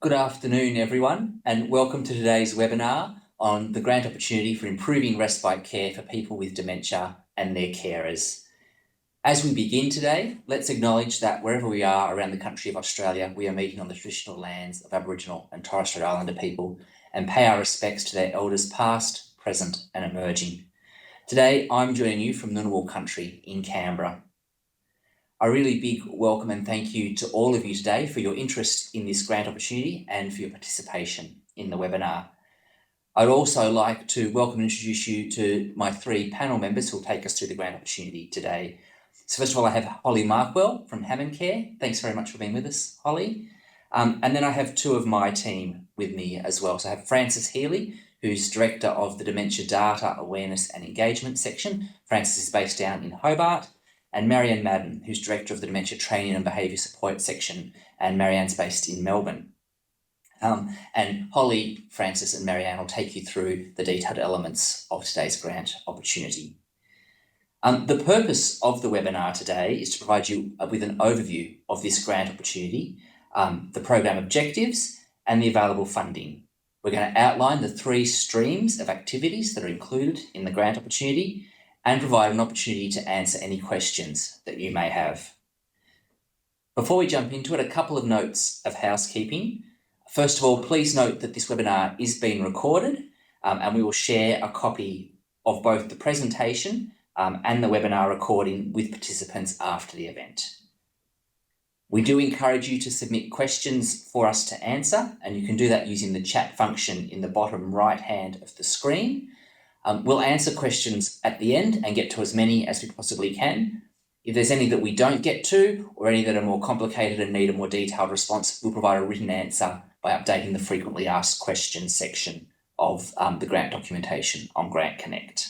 Good afternoon, everyone, and welcome to today's webinar on the grant opportunity for improving respite care for people with dementia and their carers. As we begin today, let's acknowledge that wherever we are around the country of Australia, we are meeting on the traditional lands of Aboriginal and Torres Strait Islander people and pay our respects to their elders past, present and emerging. Today, I'm joining you from Ngunnawal country in Canberra. A really big welcome and thank you to all of you today for your interest in this grant opportunity and for your participation in the webinar. I'd also like to welcome and introduce you to my three panel members who will take us through the grant opportunity today. So first of all, I have Holly Markwell from Hammond Care. Thanks very much for being with us, Holly. And then I have two of my team with me as well. So I have Frances Healy, who's Director of the Dementia Data Awareness and Engagement section. Frances is based down in Hobart. And Marianne Madden, who's Director of the Dementia Training and Behaviour Support section, and Marianne's based in Melbourne. And Holly, Frances and Marianne will take you through the detailed elements of today's grant opportunity. The purpose of the webinar today is to provide you with an overview of this grant opportunity, the program objectives and the available funding. We're going to outline the three streams of activities that are included in the grant opportunity and provide an opportunity to answer any questions that you may have. Before we jump into it, a couple of notes of housekeeping. First of all, please note that this webinar is being recorded and we will share a copy of both the presentation and the webinar recording with participants after the event. We do encourage you to submit questions for us to answer, and you can do that using the chat function in the bottom right hand of the screen. We'll answer questions at the end and get to as many as we possibly can. If there's any that we don't get to or any that are more complicated and need a more detailed response, we'll provide a written answer by updating the frequently asked questions section of the grant documentation on Grant Connect.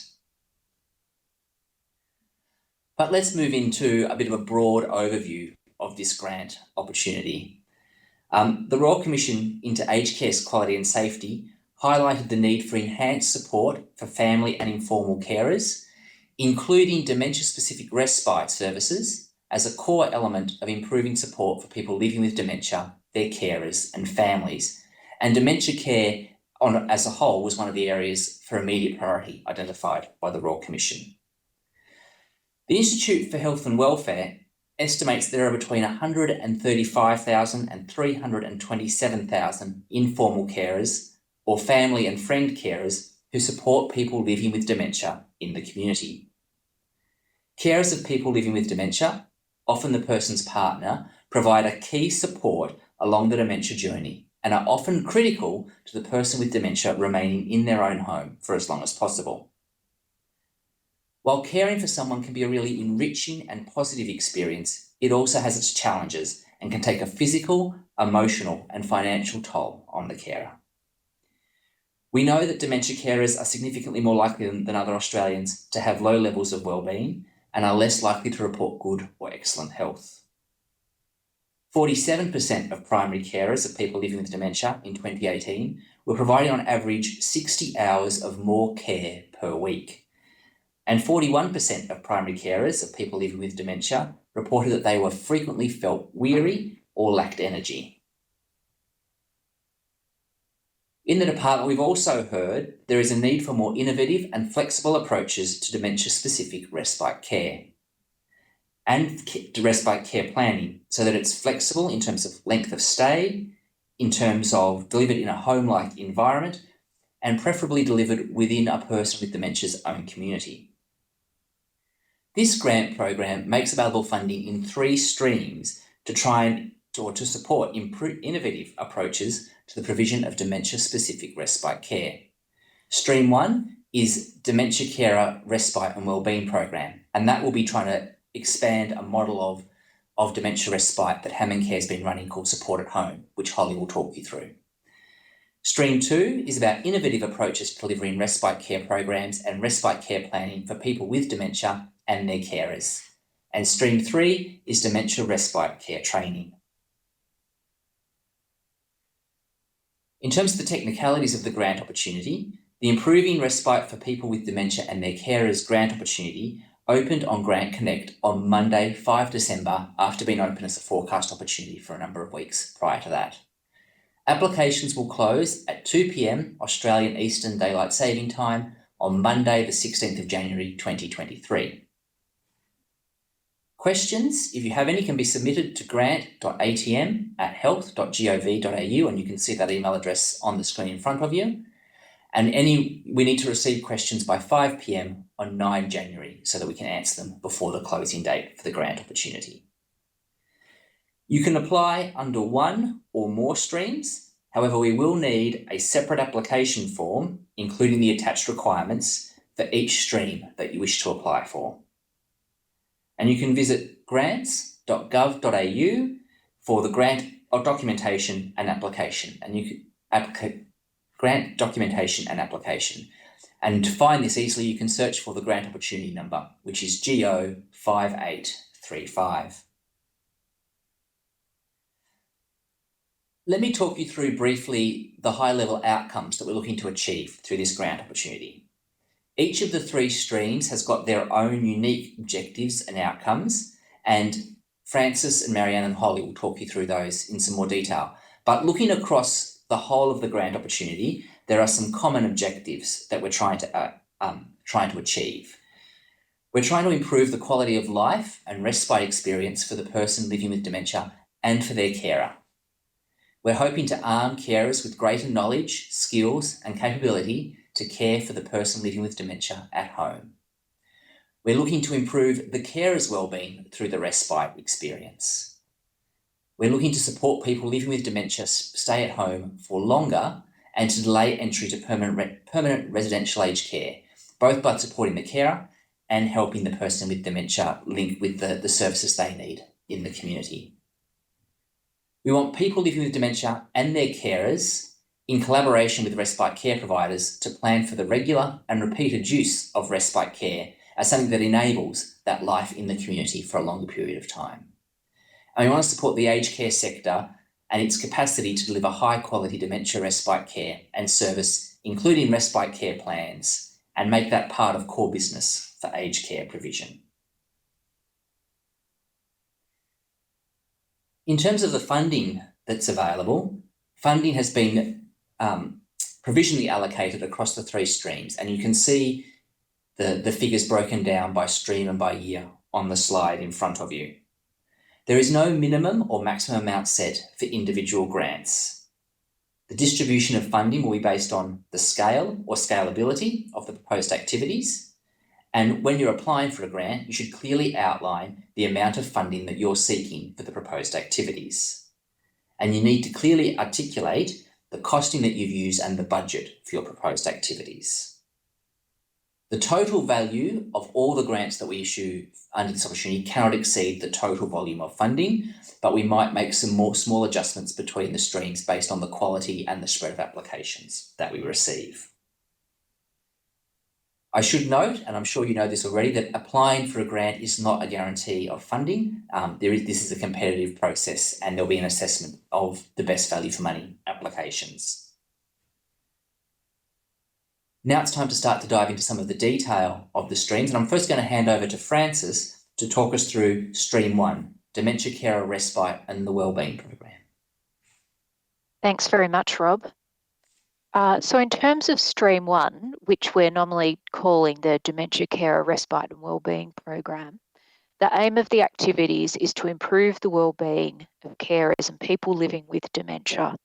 But let's move into a bit of a broad overview of this grant opportunity. The Royal Commission into Aged Care's Quality and Safety highlighted the need for enhanced support for family and informal carers, including dementia-specific respite services as a core element of improving support for people living with dementia, their carers and families. And dementia care as a whole was one of the areas for immediate priority identified by the Royal Commission. The Institute for Health and Welfare estimates there are between 135,000 and 327,000 informal carers or family and friend carers who support people living with dementia in the community. Carers of people living with dementia, often the person's partner, provide a key support along the dementia journey and are often critical to the person with dementia remaining in their own home for as long as possible. While caring for someone can be a really enriching and positive experience, it also has its challenges and can take a physical, emotional and financial toll on the carer. We know that dementia carers are significantly more likely than other Australians to have low levels of wellbeing and are less likely to report good or excellent health. 47% of primary carers of people living with dementia in 2018 were providing on average 60 hours of more care per week. And 41% of primary carers of people living with dementia reported that they were frequently felt weary or lacked energy. In the department, we've also heard there is a need for more innovative and flexible approaches to dementia-specific respite care and respite care planning so that it's flexible in terms of length of stay, in terms of delivered in a home-like environment, and preferably delivered within a person with dementia's own community. This grant program makes available funding in three streams to support innovative approaches to the provision of dementia-specific respite care. Stream 1 is Dementia Carer Respite and Wellbeing Program, and that will be trying to expand a model of dementia respite that Hammond Care has been running called Support at Home, which Holly will talk you through. Stream 2 is about innovative approaches to delivering respite care programs and respite care planning for people with dementia and their carers. And Stream 3 is Dementia Respite Care Training. In terms of the technicalities of the grant opportunity, the Improving Respite for People with Dementia and Their Carers grant opportunity opened on Grant Connect on Monday, 5 December, after being open as a forecast opportunity for a number of weeks prior to that. Applications will close at 2 p.m. Australian Eastern Daylight Saving Time on Monday, the 16th of January 2023. Questions, if you have any, can be submitted to grant.atm@health.gov.au, and you can see that email address on the screen in front of you. And we need to receive questions by 5 p.m. on 9 January so that we can answer them before the closing date for the grant opportunity. You can apply under one or more streams. However, we will need a separate application form, including the attached requirements for each stream that you wish to apply for. And you can visit grants.gov.au for the grant documentation and application. And you can grant documentation and application. And to find this easily, you can search for the grant opportunity number, which is GO5835. Let me talk you through briefly the high-level outcomes that we're looking to achieve through this grant opportunity. Each of the three streams has got their own unique objectives and outcomes, and Francis and Marianne and Holly will talk you through those in some more detail. But looking across the whole of the grant opportunity, there are some common objectives that we're trying to achieve. We're trying to improve the quality of life and respite experience for the person living with dementia and for their carer. We're hoping to arm carers with greater knowledge, skills, and capability to care for the person living with dementia at home. We're looking to improve the carer's wellbeing through the respite experience. We're looking to support people living with dementia stay at home for longer and to delay entry to permanent residential aged care, both by supporting the carer and helping the person with dementia link with the services they need in the community. We want people living with dementia and their carers, in collaboration with respite care providers, to plan for the regular and repeated use of respite care as something that enables that life in the community for a longer period of time. And we want to support the aged care sector and its capacity to deliver high-quality dementia respite care and service, including respite care plans, and make that part of core business for aged care provision. In terms of the funding that's available, funding has been provisionally allocated across the three streams, and you can see the figures broken down by stream and by year on the slide in front of you. There is no minimum or maximum amount set for individual grants. The distribution of funding will be based on the scale or scalability of the proposed activities. And when you're applying for a grant, you should clearly outline the amount of funding that you're seeking for the proposed activities. And you need to clearly articulate the costing that you've used and the budget for your proposed activities. The total value of all the grants that we issue under this opportunity cannot exceed the total volume of funding, but we might make some more small adjustments between the streams based on the quality and the spread of applications that we receive. I should note, and I'm sure you know this already, that applying for a grant is not a guarantee of funding. This is a competitive process, and there'll be an assessment of the best value for money applications. Now it's time to start to dive into some of the detail of the streams, and I'm first going to hand over to Francis to talk us through Stream 1, Dementia Carer Respite and the Wellbeing Program. Thanks very much, Rob. So in terms of Stream 1, which we're normally calling the Dementia Carer Respite and Wellbeing Program, the aim of the activities is to improve the wellbeing of carers and people living with dementia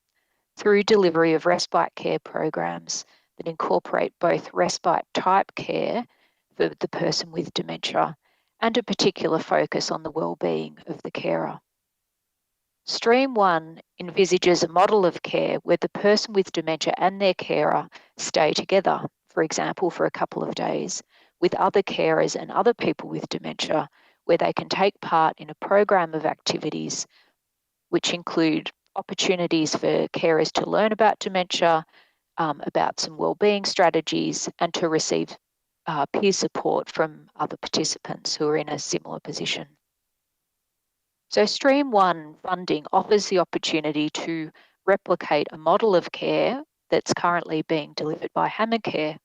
through delivery of respite care programs that incorporate both respite type care for the person with dementia and a particular focus on the wellbeing of the carer. Stream 1 envisages a model of care where the person with dementia and their carer stay together, for example, for a couple of days, with other carers and other people with dementia, where they can take part in a program of activities which include opportunities for carers to learn about dementia, about some wellbeing strategies, and to receive peer support from other participants who are in a similar position. So Stream 1 funding offers the opportunity to replicate a model of care that's currently being delivered by Hammer Care,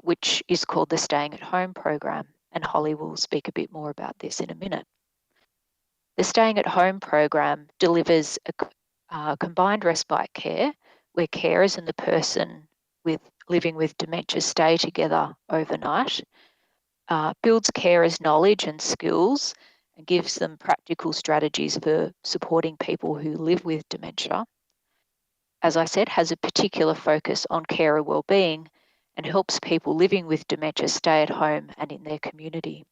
which is called the Staying at Home program, and Holly will speak a bit more about this in a minute. The Staying at Home program delivers combined respite care, where carers and the person living with dementia stay together overnight, builds carers' knowledge and skills and gives them practical strategies for supporting people who live with dementia. As I said, has a particular focus on carer wellbeing and helps people living with dementia stay at home and in their community.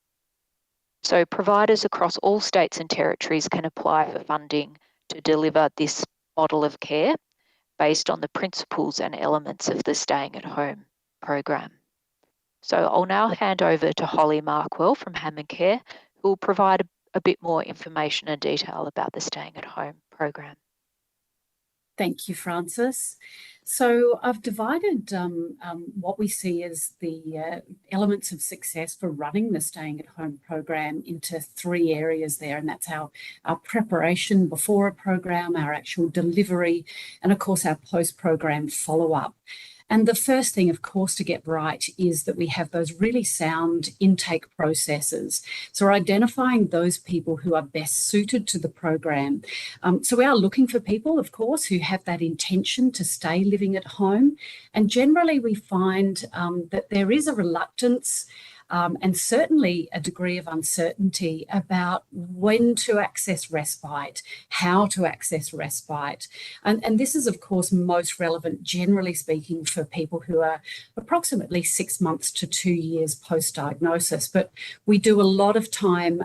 So providers across all states and territories can apply for funding to deliver this model of care based on the principles and elements of the Staying at Home program. So I'll now hand over to Holly Markwell from Hammond Care, who will provide a bit more information and detail about the Staying at Home program. Thank you, Frances. So I've divided what we see as the elements of success for running the Staying at Home program into 3 areas there, and that's our preparation before a program, our actual delivery, and of course our post-program follow-up. And the first thing, of course, to get right is that we have those really sound intake processes. So we're identifying those people who are best suited to the program. So we are looking for people, of course, who have that intention to stay living at home. And generally we find that there is a reluctance and certainly a degree of uncertainty about when to access respite, how to access respite. And this is, of course, most relevant, generally speaking, for people who are approximately 6 months to 2 years post-diagnosis. But we do a lot of time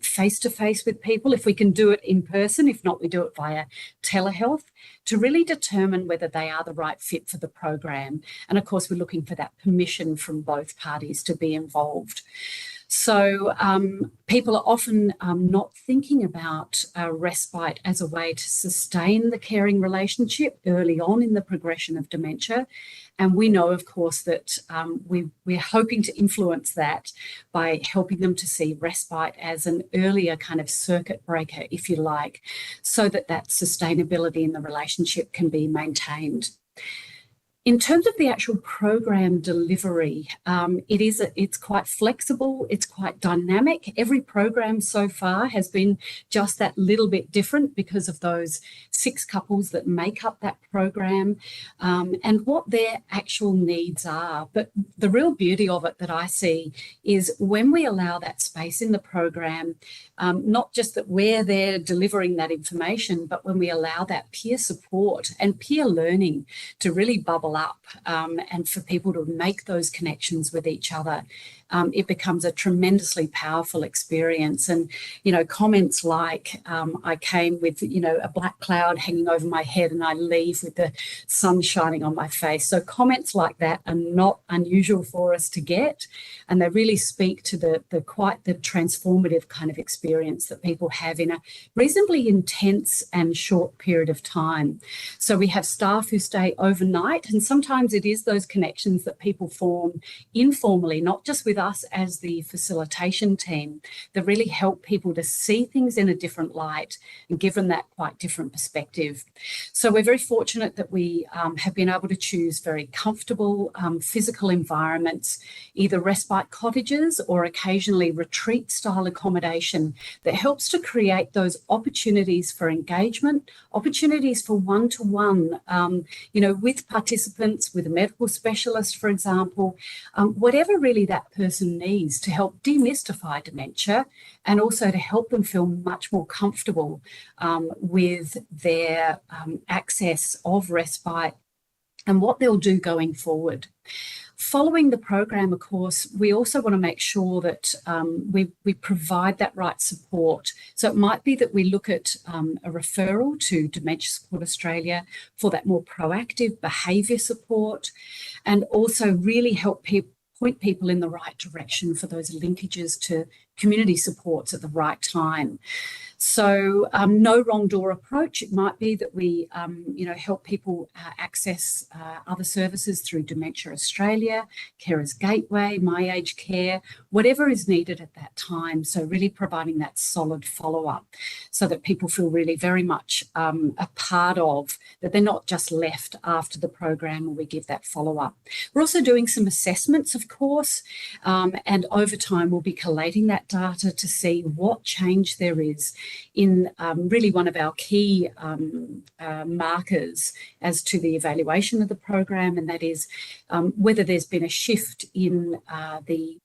face-to-face with people, if we can do it in person. If not, we do it via telehealth to really determine whether they are the right fit for the program. And of course, we're looking for that permission from both parties to be involved. So people are often not thinking about respite as a way to sustain the caring relationship early on in the progression of dementia. And we know, of course, that we're hoping to influence that by helping them to see respite as an earlier kind of circuit breaker, if you like, so that that sustainability in the relationship can be maintained. In terms of the actual program delivery, it's quite flexible, it's quite dynamic. Every program so far has been just that little bit different because of those 6 couples that make up that program and what their actual needs are. But the real beauty of it that I see is when we allow that space in the program, not just that we're there delivering that information, but when we allow that peer support and peer learning to really bubble up and for people to make those connections with each other, it becomes a tremendously powerful experience. And, you know, comments like, I came with, you know, a black cloud hanging over my head and I leave with the sun shining on my face. So comments like that are not unusual for us to get. And they really speak to the quite the transformative kind of experience that people have in a reasonably intense and short period of time. So we have staff who stay overnight, and sometimes it is those connections that people form informally, not just with us as the facilitation team, that really help people to see things in a different light and give them that quite different perspective. So we're very fortunate that we have been able to choose very comfortable physical environments, either respite cottages or occasionally retreat style accommodation that helps to create those opportunities for engagement, opportunities for one-to-one, you know, with participants, with a medical specialist, for example, whatever really that person needs to help demystify dementia and also to help them feel much more comfortable with their access of respite and what they'll do going forward. Following the program, of course, we also want to make sure that we provide that right support. So it might be that we look at a referral to Dementia Support Australia for that more proactive behaviour support, and also really help point people in the right direction for those linkages to community supports at the right time. So no wrong door approach. It might be that we, you know, help people access other services through Dementia Australia, Carers Gateway, My Aged Care, whatever is needed at that time. So really providing that solid follow-up so that people feel really very much a part of, that they're not just left after the program when we give that follow-up. We're also doing some assessments, of course, and over time we'll be collating that data to see what change there is in really one of our key markers as to the evaluation of the program, and that is whether there's been a shift in the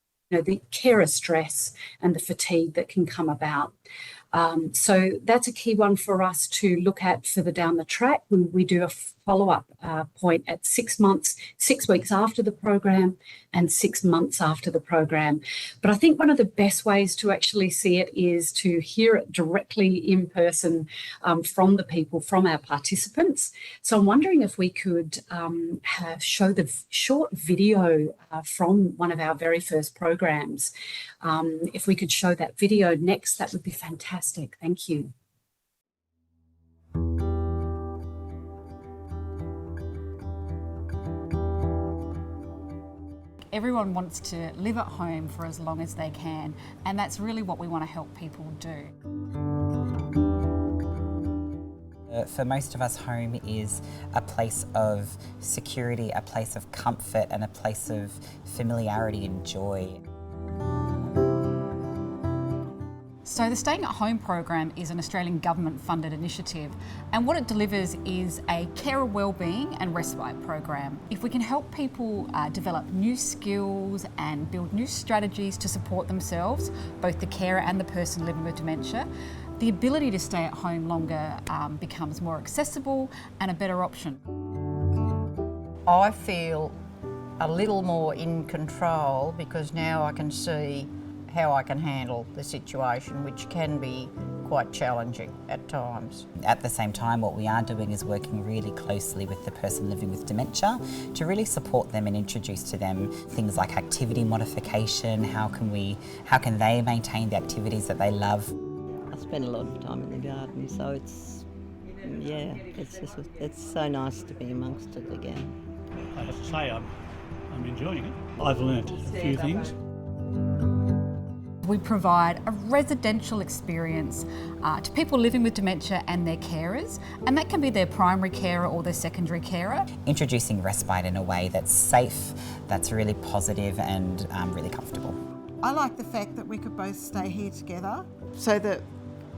carer stress and the fatigue that can come about. So that's a key one for us to look at further down the track. We do a follow-up point at 6 months, 6 weeks after the program and 6 months after the program. But I think one of the best ways to actually see it is to hear it directly in person from the people, from our participants. So I'm wondering if we could show the short video from one of our very first programs. If we could show that video next, that would be fantastic. Thank you. Everyone wants to live at home for as long as they can, and that's really what we want to help people do. For most of us, home is a place of security, a place of comfort, and a place of familiarity and joy. So the Staying at Home program is an Australian government funded initiative, and what it delivers is a carer wellbeing and respite program. If we can help people develop new skills and build new strategies to support themselves, both the carer and the person living with dementia, the ability to stay at home longer becomes more accessible and a better option. I feel a little more in control because now I can see how I can handle the situation, which can be quite challenging at times. At the same time, what we are doing is working really closely with the person living with dementia to really support them and introduce to them things like activity modification. How can they maintain the activities that they love? I spend a lot of time in the garden, so it's so nice to be amongst it again. I have to say I'm enjoying it. I've learnt a few things. We provide a residential experience to people living with dementia and their carers, and that can be their primary carer or their secondary carer. Introducing respite in a way that's safe, that's really positive and really comfortable. I like the fact that we could both stay here together so that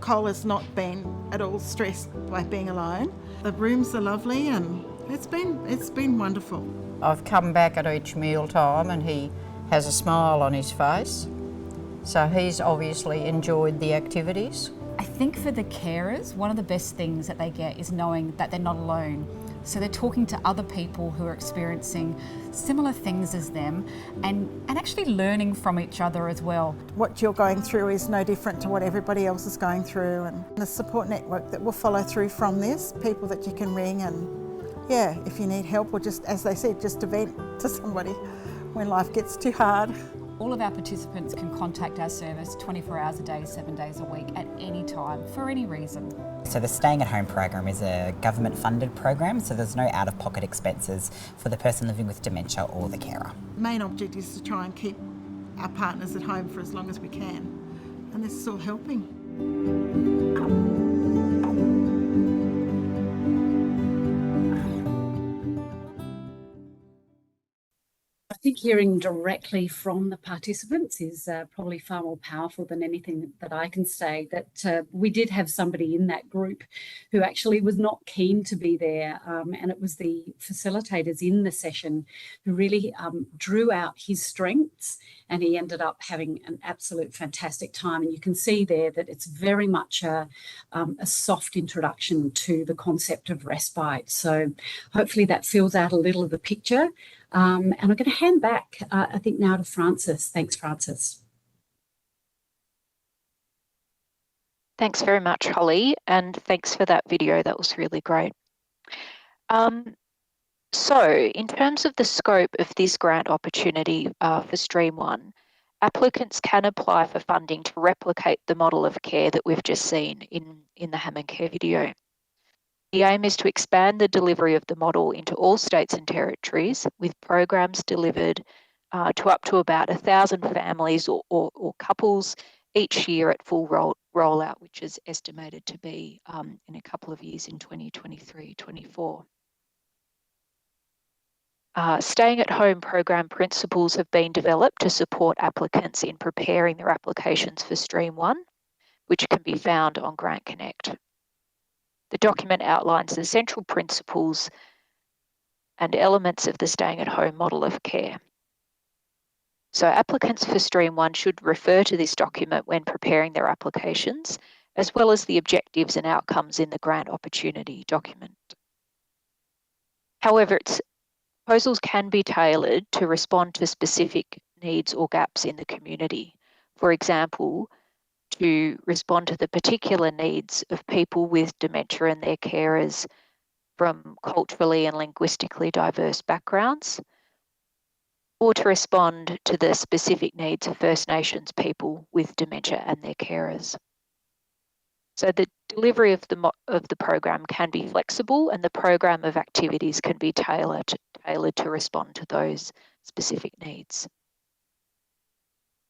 Cole has not been at all stressed by being alone. The rooms are lovely and it's been wonderful. I've come back at each meal time and he has a smile on his face. So he's obviously enjoyed the activities. I think for the carers, one of the best things that they get is knowing that they're not alone. So they're talking to other people who are experiencing similar things as them and actually learning from each other as well. What you're going through is no different to what everybody else is going through, and the support network that will follow through from this, people that you can ring, and if you need help or just, as they said, just to vent to somebody when life gets too hard. All of our participants can contact our service 24 hours a day, 7 days a week at any time for any reason. So the Staying at Home program is a government funded program, so there's no out-of-pocket expenses for the person living with dementia or the carer. The main object is to try and keep our partners at home for as long as we can, and this is all helping. I think hearing directly from the participants is probably far more powerful than anything that I can say. That we did have somebody in that group who actually was not keen to be there, and it was the facilitators in the session who really drew out his strengths, and he ended up having an absolute fantastic time. And you can see there that it's very much a soft introduction to the concept of respite. So hopefully that fills out a little of the picture. And I'm going to hand back, I think, now to Frances. Thanks, Frances. Thanks very much, Holly, and thanks for that video. That was really great. So in terms of the scope of this grant opportunity for Stream 1, applicants can apply for funding to replicate the model of care that we've just seen in the Hammond Care video. The aim is to expand the delivery of the model into all states and territories, with programs delivered to up to about 1,000 families or couples each year at full rollout, which is estimated to be in a couple of years in 2023-24. Staying at home program principles have been developed to support applicants in preparing their applications for Stream 1. which can be found on Grant Connect. The document outlines the central principles and elements of the staying at home model of care. So applicants for Stream 1 should refer to this document when preparing their applications, as well as the objectives and outcomes in the grant opportunity document. However, proposals can be tailored to respond to specific needs or gaps in the community. For example, to respond to the particular needs of people with dementia and their carers from culturally and linguistically diverse backgrounds, or to respond to the specific needs of First Nations people with dementia and their carers. So the delivery of the program can be flexible, and the program of activities can be tailored to respond to those specific needs.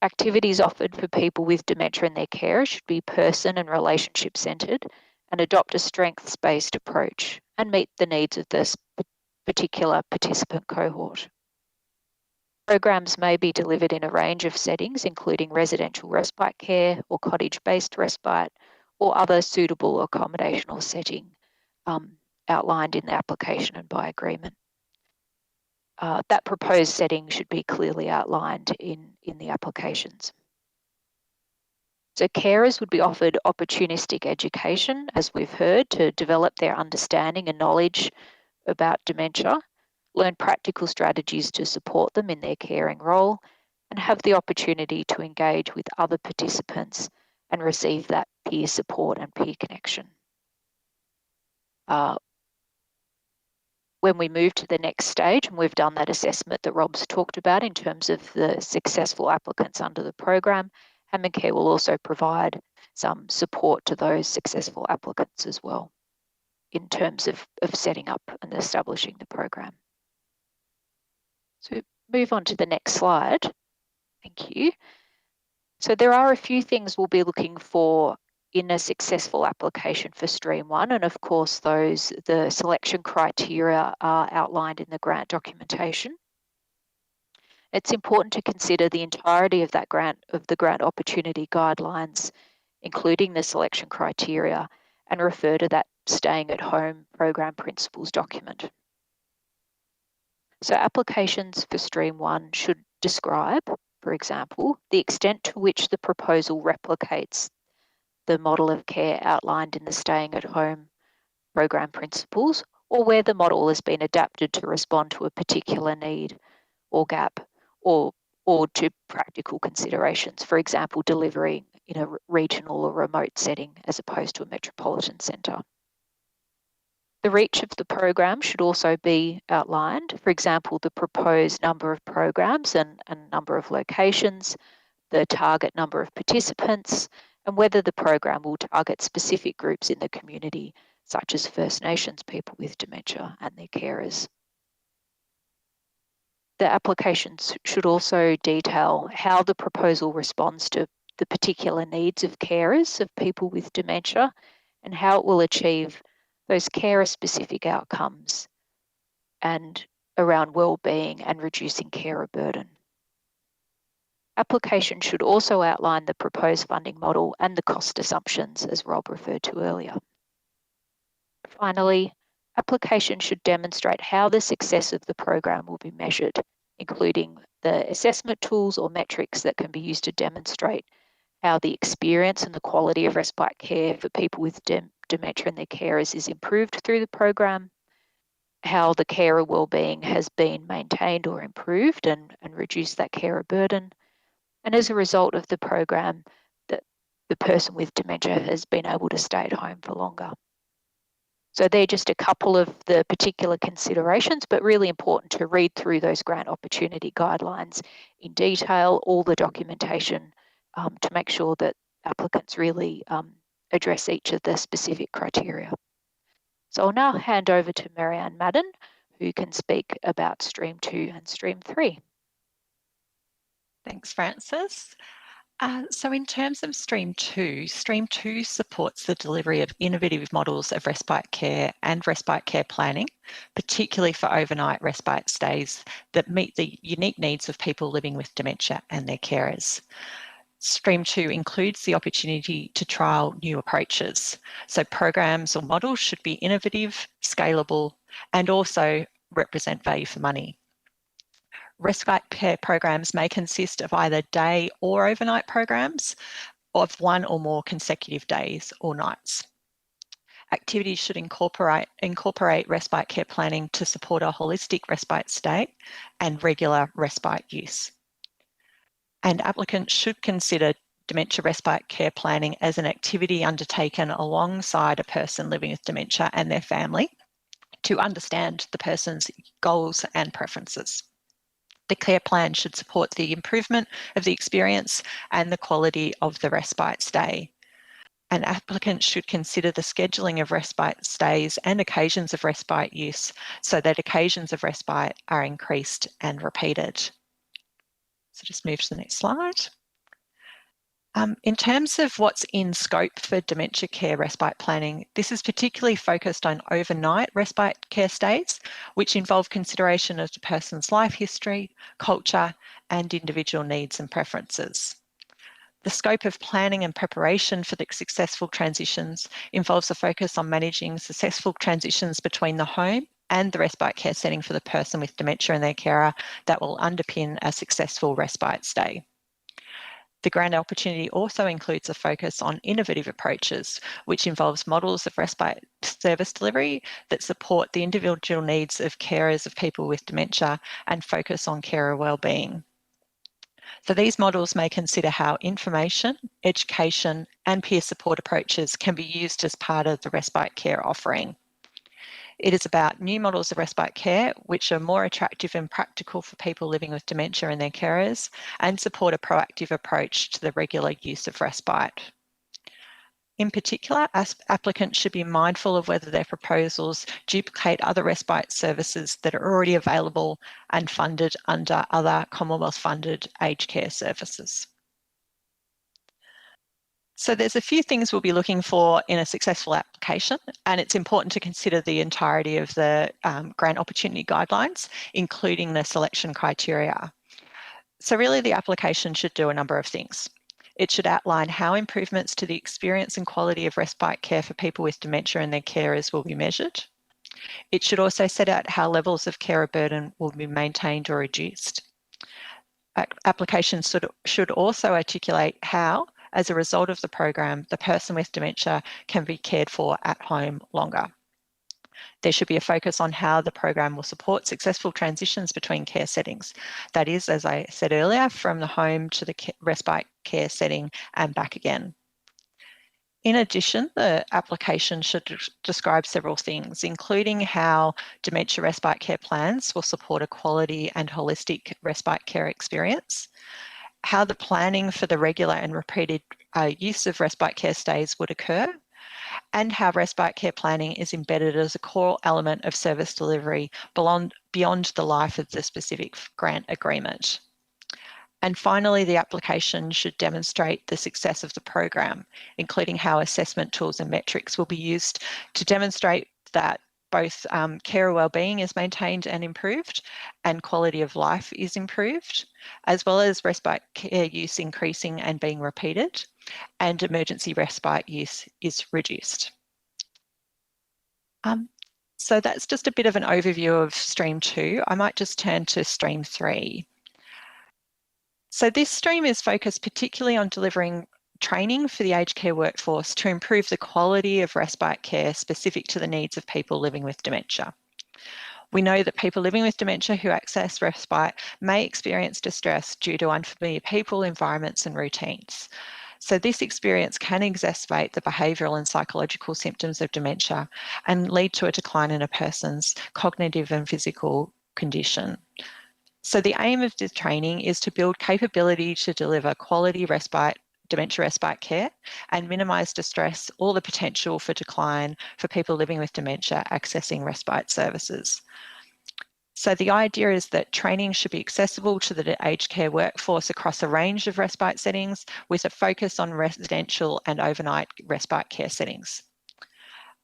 Activities offered for people with dementia and their carers should be person and relationship centred and adopt a strengths-based approach and meet the needs of this particular participant cohort. Programs may be delivered in a range of settings, including residential respite care or cottage-based respite, or other suitable accommodational setting outlined in the application and by agreement. That proposed setting should be clearly outlined in the applications. So carers would be offered opportunistic education, as we've heard, to develop their understanding and knowledge about dementia, learn practical strategies to support them in their caring role, and have the opportunity to engage with other participants and receive that peer support and peer connection. When we move to the next stage, and we've done that assessment that Rob's talked about in terms of the successful applicants under the program, Hammond Care will also provide some support to those successful applicants as well in terms of setting up and establishing the program. So move on to the next slide. Thank you. So there are a few things we'll be looking for in a successful application for Stream 1, and of course the selection criteria are outlined in the grant documentation. It's important to consider the entirety of the grant opportunity guidelines, including the selection criteria, and refer to that staying at home program principles document. So applications for Stream 1 should describe, for example, the extent to which the proposal replicates the model of care outlined in the staying at home program principles, or where the model has been adapted to respond to a particular need or gap, or to practical considerations, for example, delivery in a regional or remote setting as opposed to a metropolitan centre. The reach of the program should also be outlined, for example, the proposed number of programs and number of locations, the target number of participants, and whether the program will target specific groups in the community, such as First Nations people with dementia and their carers. The applications should also detail how the proposal responds to the particular needs of carers of people with dementia and how it will achieve those carer-specific outcomes and around wellbeing and reducing carer burden. Application should also outline the proposed funding model and the cost assumptions, as Rob referred to earlier. Finally, application should demonstrate how the success of the program will be measured, including the assessment tools or metrics that can be used to demonstrate how the experience and the quality of respite care for people with dementia and their carers is improved through the program, how the carer wellbeing has been maintained or improved and reduced that carer burden, and as a result of the program, that the person with dementia has been able to stay at home for longer. So they're just a couple of the particular considerations, but really important to read through those grant opportunity guidelines in detail, all the documentation to make sure that applicants really address each of the specific criteria. So I'll now hand over to Marianne Madden, who can speak about Stream 2 and Stream 3. Thanks, Frances. So in terms of Stream 2 supports the delivery of innovative models of respite care and respite care planning, particularly for overnight respite stays that meet the unique needs of people living with dementia and their carers. Stream 2 includes the opportunity to trial new approaches. So programs or models should be innovative, scalable, and also represent value for money. Respite care programs may consist of either day or overnight programs of 1 or more consecutive days or nights. Activities should incorporate respite care planning to support a holistic respite stay and regular respite use. And applicants should consider dementia respite care planning as an activity undertaken alongside a person living with dementia and their family to understand the person's goals and preferences. The care plan should support the improvement of the experience and the quality of the respite stay. And applicants should consider the scheduling of respite stays and occasions of respite use so that occasions of respite are increased and repeated. So just move to the next slide. In terms of what's in scope for dementia care respite planning, this is particularly focused on overnight respite care stays, which involve consideration of the person's life history, culture, and individual needs and preferences. The scope of planning and preparation for the successful transitions involves a focus on managing successful transitions between the home and the respite care setting for the person with dementia and their carer that will underpin a successful respite stay. The grant opportunity also includes a focus on innovative approaches, which involves models of respite service delivery that support the individual needs of carers of people with dementia and focus on carer wellbeing. So these models may consider how information, education, and peer support approaches can be used as part of the respite care offering. It is about new models of respite care, which are more attractive and practical for people living with dementia and their carers, and support a proactive approach to the regular use of respite. In particular, applicants should be mindful of whether their proposals duplicate other respite services that are already available and funded under other Commonwealth-funded aged care services. So there's a few things we'll be looking for in a successful application, and it's important to consider the entirety of the grant opportunity guidelines, including the selection criteria. So really the application should do a number of things. It should outline how improvements to the experience and quality of respite care for people with dementia and their carers will be measured. It should also set out how levels of carer burden will be maintained or reduced. Applications should also articulate how, as a result of the program, the person with dementia can be cared for at home longer. There should be a focus on how the program will support successful transitions between care settings. That is, as I said earlier, from the home to the respite care setting and back again. In addition, the application should describe several things, including how dementia respite care plans will support a quality and holistic respite care experience, how the planning for the regular and repeated use of respite care stays would occur, and how respite care planning is embedded as a core element of service delivery beyond the life of the specific grant agreement. And finally, the application should demonstrate the success of the program, including how assessment tools and metrics will be used to demonstrate that both carer wellbeing is maintained and improved and quality of life is improved, as well as respite care use increasing and being repeated, and emergency respite use is reduced. So that's just a bit of an overview of Stream 2. I might just turn to Stream 3. So this stream is focused particularly on delivering training for the aged care workforce to improve the quality of respite care specific to the needs of people living with dementia. We know that people living with dementia who access respite may experience distress due to unfamiliar people, environments, and routines. So this experience can exacerbate the behavioural and psychological symptoms of dementia and lead to a decline in a person's cognitive and physical condition. So the aim of this training is to build capability to deliver quality dementia respite care and minimise distress or the potential for decline for people living with dementia accessing respite services. So the idea is that training should be accessible to the aged care workforce across a range of respite settings with a focus on residential and overnight respite care settings.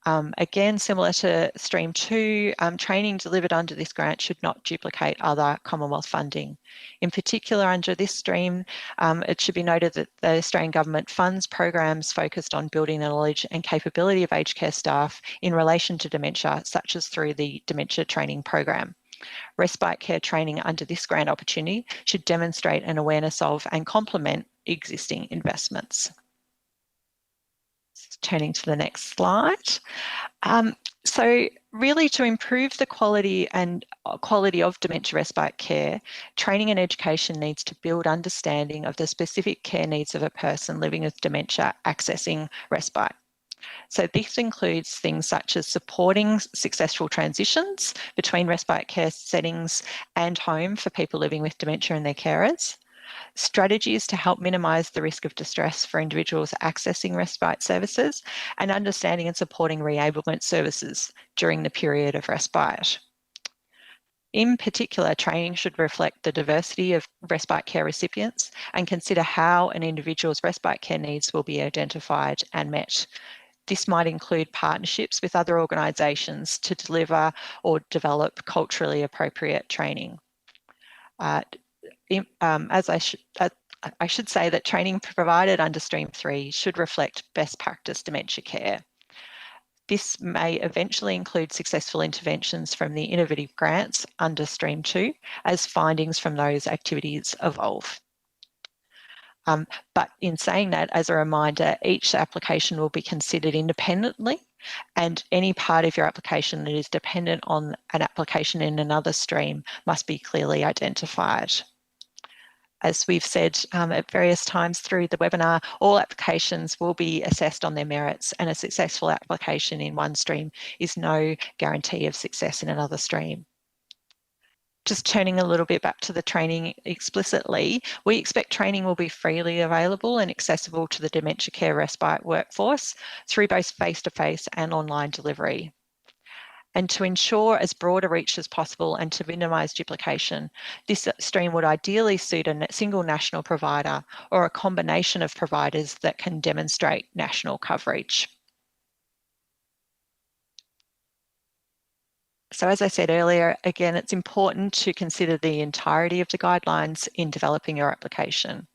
Again, similar to Stream 2, training delivered under this grant should not duplicate other Commonwealth funding. In particular, under this stream, it should be noted that the Australian Government funds programs focused on building the knowledge and capability of aged care staff in relation to dementia, such as through the Dementia Training Program. Respite care training under this grant opportunity should demonstrate an awareness of and complement existing investments. Turning to the next slide. So really, to improve the quality of dementia respite care, training and education needs to build understanding of the specific care needs of a person living with dementia accessing respite. So this includes things such as supporting successful transitions between respite care settings and home for people living with dementia and their carers, strategies to help minimise the risk of distress for individuals accessing respite services, and understanding and supporting reablement services during the period of respite. In particular, training should reflect the diversity of respite care recipients and consider how an individual's respite care needs will be identified and met. This might include partnerships with other organisations to deliver or develop culturally appropriate training. I should say that training provided under Stream 3 should reflect best practice dementia care. This may eventually include successful interventions from the innovative grants under Stream 2 as findings from those activities evolve. But in saying that, as a reminder, each application will be considered independently, and any part of your application that is dependent on an application in another stream must be clearly identified. As we've said at various times through the webinar, all applications will be assessed on their merits, and a successful application in one stream is no guarantee of success in another stream. Just turning a little bit back to the training explicitly, we expect training will be freely available and accessible to the dementia care respite workforce through both face-to-face and online delivery. And to ensure as broad a reach as possible and to minimise duplication, this stream would ideally suit a single national provider or a combination of providers that can demonstrate national coverage. So as I said earlier, again, it's important to consider the entirety of the guidelines in developing your application.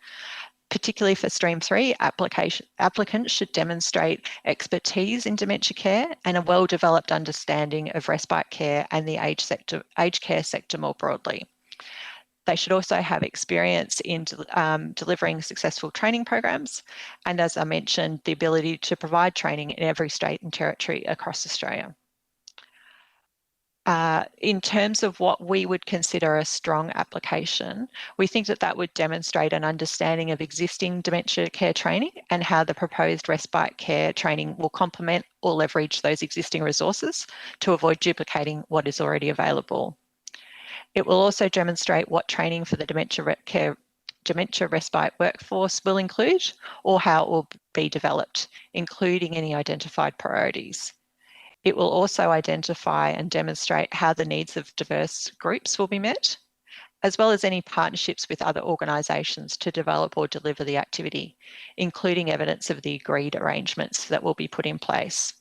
Particularly for Stream 3, applicants should demonstrate expertise in dementia care and a well-developed understanding of respite care and the aged care sector more broadly. They should also have experience in delivering successful training programs, and as I mentioned, the ability to provide training in every state and territory across Australia. In terms of what we would consider a strong application, we think that that would demonstrate an understanding of existing dementia care training and how the proposed respite care training will complement or leverage those existing resources to avoid duplicating what is already available. It will also demonstrate what training for the dementia respite workforce will include or how it will be developed, including any identified priorities. It will also identify and demonstrate how the needs of diverse groups will be met, as well as any partnerships with other organisations to develop or deliver the activity, including evidence of the agreed arrangements that will be put in place.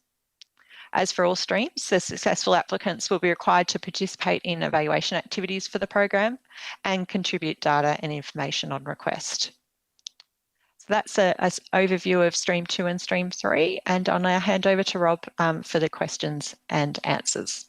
As for all streams, the successful applicants will be required to participate in evaluation activities for the program and contribute data and information on request. That's an overview of Stream 2 and Stream 3, and I'll now hand over to Rob for the questions and answers.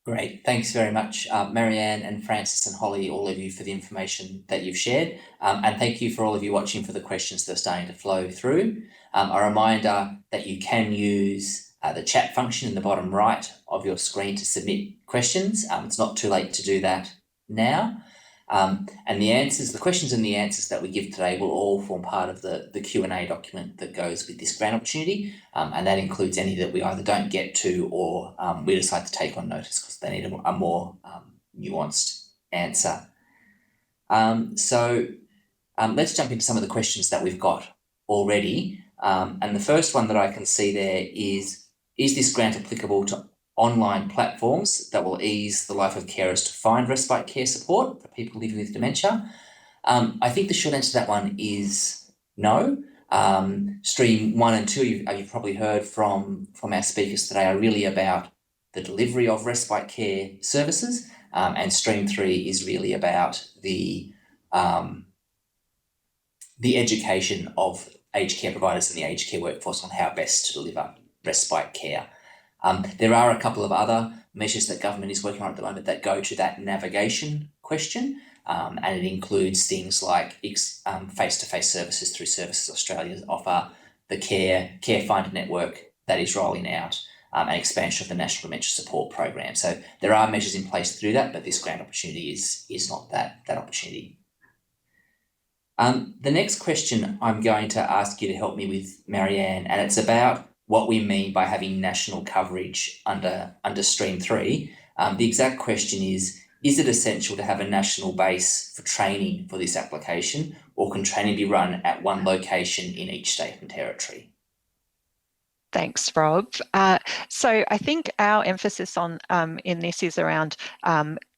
Great, thanks very much, Marianne and Francis and Holly, all of you, for the information that you've shared. And thank you for all of you watching for the questions that are starting to flow through. A reminder that you can use the chat function in the bottom right of your screen to submit questions. It's not too late to do that now. And the questions and the answers that we give today will all form part of the Q&A document that goes with this grant opportunity, and that includes any that we either don't get to or we decide to take on notice because they need a more nuanced answer. So let's jump into some of the questions that we've got already. And the first one that I can see there is this grant applicable to online platforms that will ease the life of carers to find respite care support for people living with dementia? I think the short answer to that one is no. Stream 1 and 2, you've probably heard from our speakers today, are really about the delivery of respite care services, and Stream 3 is really about the education of aged care providers and the aged care workforce on how best to deliver respite care. There are a couple of other measures that government is working on at the moment that go to that navigation question, and it includes things like face-to-face services through Services Australia offer, the Care Finder network that is rolling out, and expansion of the National Dementia Support Program. So there are measures in place to do that, but this grant opportunity is not that opportunity. The next question I'm going to ask you to help me with, Marianne, and it's about what we mean by having national coverage under Stream 3. The exact question is it essential to have a national base for training for this application, or can training be run at one location in each state and territory? Thanks, Rob. So I think our emphasis on in this is around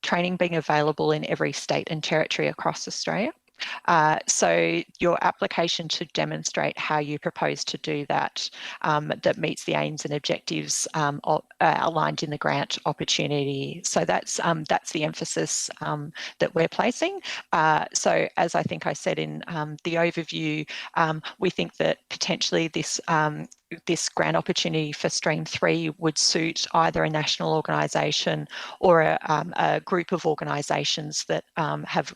training being available in every state and territory across Australia. So your application to demonstrate how you propose to do that, that meets the aims and objectives aligned in the grant opportunity. So that's the emphasis that we're placing. So as I think I said in the overview, we think that potentially this grant opportunity for Stream 3 would suit either a national organisation or a group of organisations that have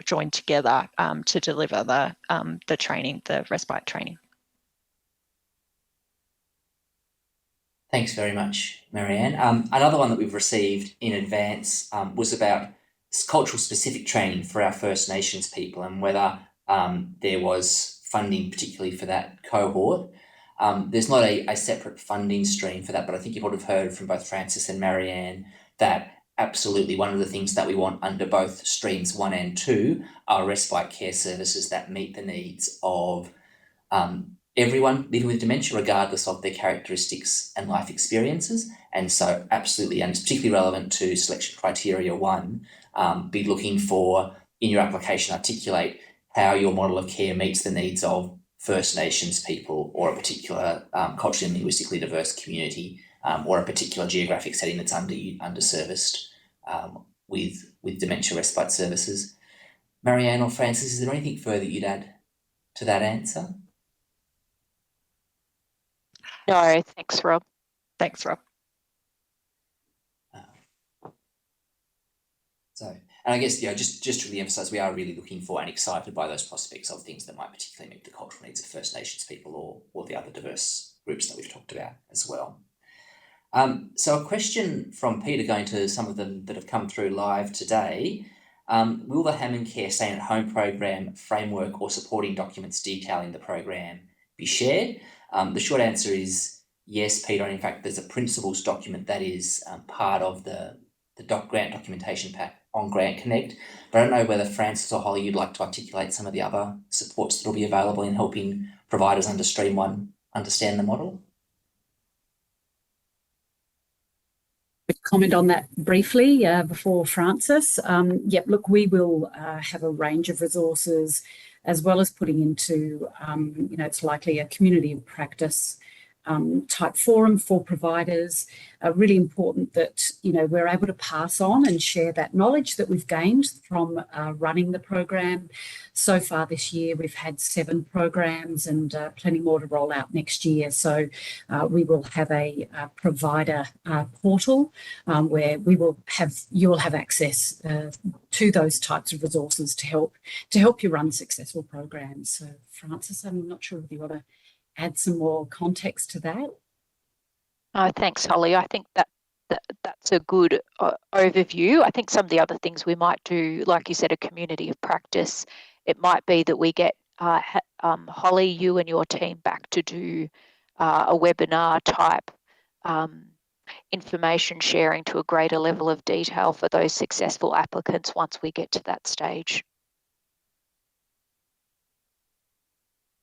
joined together to deliver the training, the respite training. Thanks very much, Marianne. Another one that we've received in advance was about cultural specific training for our First Nations people, and whether there was funding particularly for that cohort. There's not a separate funding stream for that, but I think you would have heard from both Francis and Marianne that absolutely one of the things that we want under both Streams 1 and 2 are respite care services that meet the needs of everyone living with dementia, regardless of their characteristics and life experiences. And so absolutely, and it's particularly relevant to selection criteria 1, be looking for, in your application, articulate how your model of care meets the needs of First Nations people, or a particular culturally and linguistically diverse community, or a particular geographic setting that's underserviced with dementia respite services. Marianne or Francis, is there anything further you'd add to that answer? No, thanks, Rob. Thanks, Rob. And I guess, just to really emphasise, we are really looking for and excited by those prospects of things that might particularly meet the cultural needs of First Nations people or the other diverse groups that we've talked about as well. So a question from Peter, going to some of them that have come through live today. Will the Hammond Care Staying at Home program framework or supporting documents detailing the program be shared? The short answer is yes, Peter. And in fact, there's a principles document that is part of the grant documentation pack on Grant Connect. But I don't know whether Francis or Holly, you'd like to articulate some of the other supports that will be available in helping providers under Stream 1 understand the model. Comment on that briefly before Francis. Yep, look, we will have a range of resources, as well as putting into, it's likely a community of practice type forum for providers. Really important that, we're able to pass on and share that knowledge that we've gained from running the program. So far this year, we've had 7 programs and plenty more to roll out next year. So we will have a provider portal where you'll have access to those types of resources to help you run successful programs. So Francis, I'm not sure if you want to add some more context to that. Thanks, Holly. I think that's a good overview. I think some of the other things we might do, like you said, a community of practice. It might be that we get Holly, you and your team back to do a webinar type information sharing to a greater level of detail for those successful applicants once we get to that stage.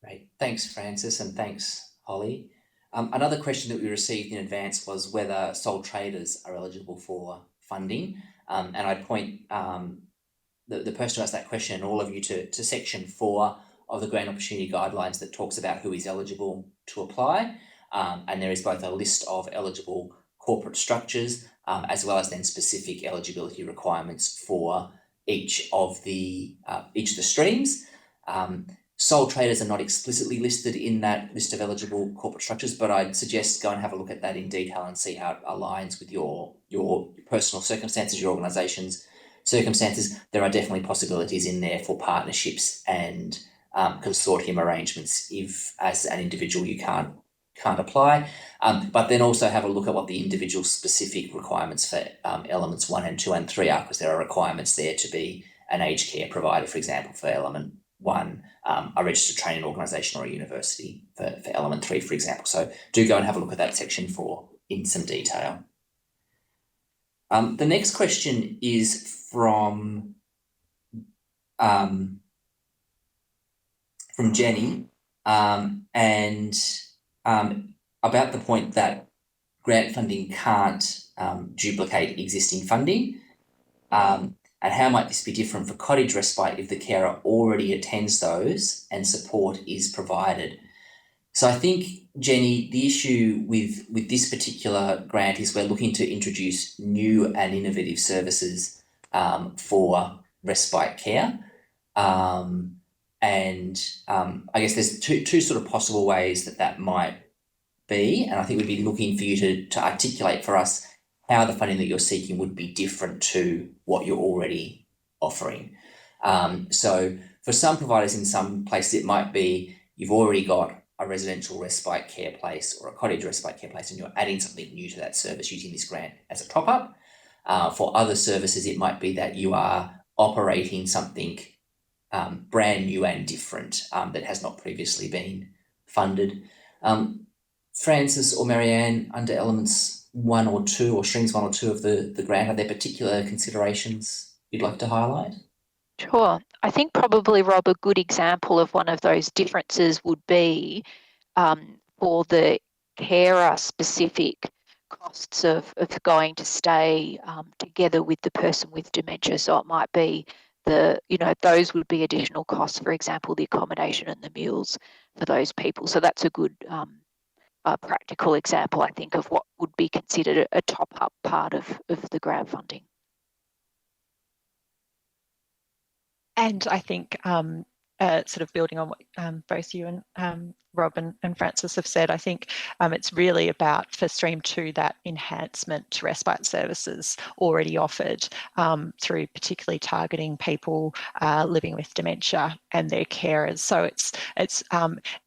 Great. Thanks, Francis, and thanks, Holly. Another question that we received in advance was whether sole traders are eligible for funding. And I'd point the person who asked that question and all of you to section 4 of the grant opportunity guidelines that talks about who is eligible to apply. And there is both a list of eligible corporate structures as well as then specific eligibility requirements for each of the streams. Sole traders are not explicitly listed in that list of eligible corporate structures, but I'd suggest go and have a look at that in detail and see how it aligns with your personal circumstances, your organisation's circumstances. There are definitely possibilities in there for partnerships and consortium arrangements if, as an individual, you can't apply. But then also have a look at what the individual specific requirements for elements 1 and 2 and 3 are, because there are requirements there to be an aged care provider, for example, for element 1, a registered training organisation or a university for element 3, for example. So do go and have a look at that section in some detail. The next question is from Jenny, and about the point that grant funding can't duplicate existing funding, and how might this be different for cottage respite if the carer already attends those and support is provided? So I think, Jenny, the issue with this particular grant is we're looking to introduce new and innovative services for respite care. I guess there's two sort of possible ways that might be, and I think we'd be looking for you to articulate for us how the funding that you're seeking would be different to what you're already offering. So for some providers in some places, it might be you've already got a residential respite care place or a cottage respite care place and you're adding something new to that service using this grant as a top-up. For other services, it might be that you are operating something brand new and different that has not previously been funded. Frances or Marianne, under elements 1 or 2 or streams 1 or 2 of the grant, are there particular considerations you'd like to highlight? Sure. I think probably, Rob, a good example of one of those differences would be for the carer-specific costs of going to stay together with the person with dementia. So it might be those would be additional costs, for example, the accommodation and the meals for those people. So that's a good practical example, I think, of what would be considered a top-up part of the grant funding. And I think sort of building on what both you and Rob and Frances have said, I think it's really about, for Stream 2, that enhancement to respite services already offered through particularly targeting people living with dementia and their carers. So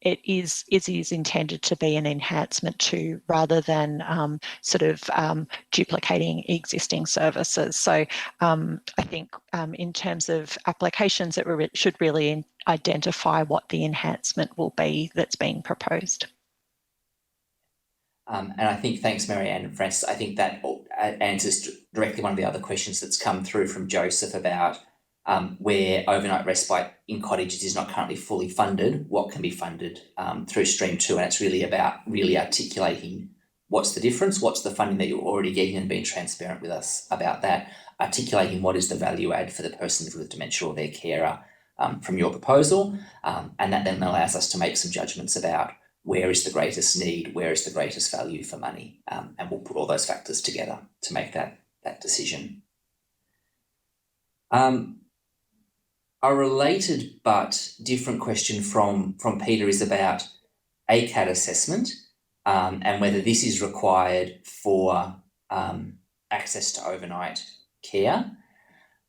it is intended to be an enhancement to, rather than sort of duplicating existing services. So I think in terms of applications, it should really identify what the enhancement will be that's being proposed. And I think, thanks, Marianne and Frances, I think that answers directly one of the other questions that's come through from Joseph about where overnight respite in cottages is not currently fully funded, what can be funded through Stream 2, and it's really about articulating what's the difference, what's the funding that you're already getting, and being transparent with us about that, articulating what is the value add for the person living with dementia or their carer from your proposal, and that then allows us to make some judgments about where is the greatest need, where is the greatest value for money, and we'll put all those factors together to make that decision. A related but different question from Peter is about ACAD assessment and whether this is required for access to overnight care.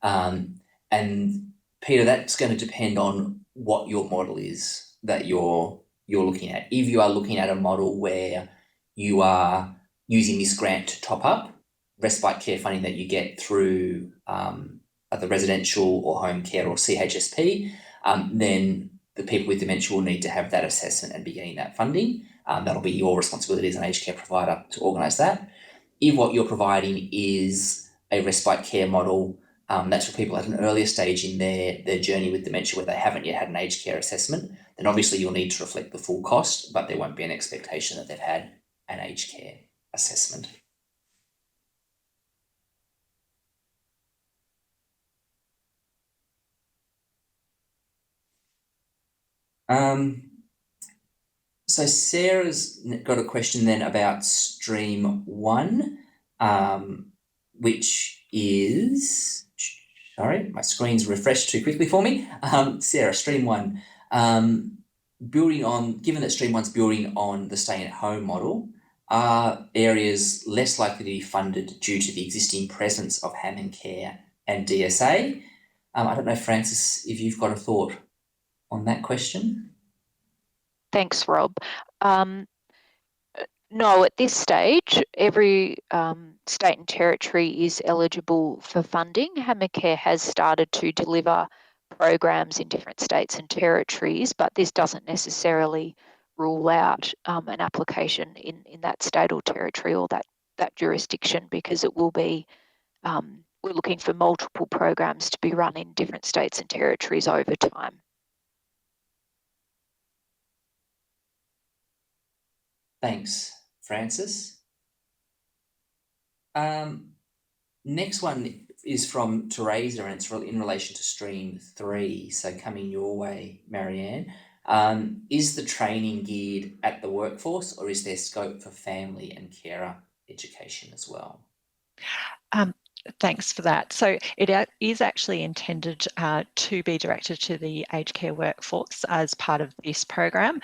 And Peter, that's going to depend on what your model is that you're looking at. If you are looking at a model where you are using this grant to top up respite care funding that you get through the residential or home care or CHSP, then the people with dementia will need to have that assessment and be getting that funding. That'll be your responsibility as an aged care provider to organise that. If what you're providing is a respite care model, that's for people at an earlier stage in their journey with dementia where they haven't yet had an aged care assessment, then obviously you'll need to reflect the full cost, but there won't be an expectation that they've had an aged care assessment. So Sarah's got a question then about stream 1, which is, sorry, my screen's refreshed too quickly for me. Sarah, stream 1, given that stream 1's building on the staying at home model, are areas less likely to be funded due to the existing presence of Hammond Care and DSA? I don't know, Frances, if you've got a thought on that question. Thanks, Rob. No, at this stage, every state and territory is eligible for funding. Hammond Care has started to deliver programs in different states and territories, but this doesn't necessarily rule out an application in that state or territory or that jurisdiction, because it will be, we're looking for multiple programs to be run in different states and territories over time. Thanks, Frances. Next one is from Teresa, and it's in relation to stream 3. So coming your way, Marianne. Is the training geared at the workforce, or is there scope for family and carer education as well? Thanks for that. So it is actually intended to be directed to the aged care workforce as part of this program.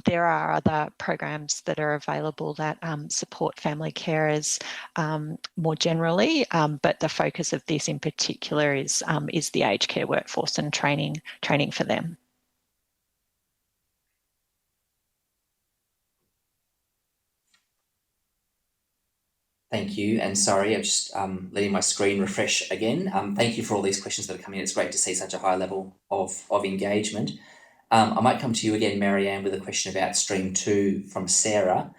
There are other programs that are available that support family carers more generally, but the focus of this in particular is the aged care workforce and training for them. Thank you, and sorry, I'm just letting my screen refresh again. Thank you for all these questions that are coming in. It's great to see such a high level of engagement. I might come to you again, Marianne, with a question about stream 2 from Sarah.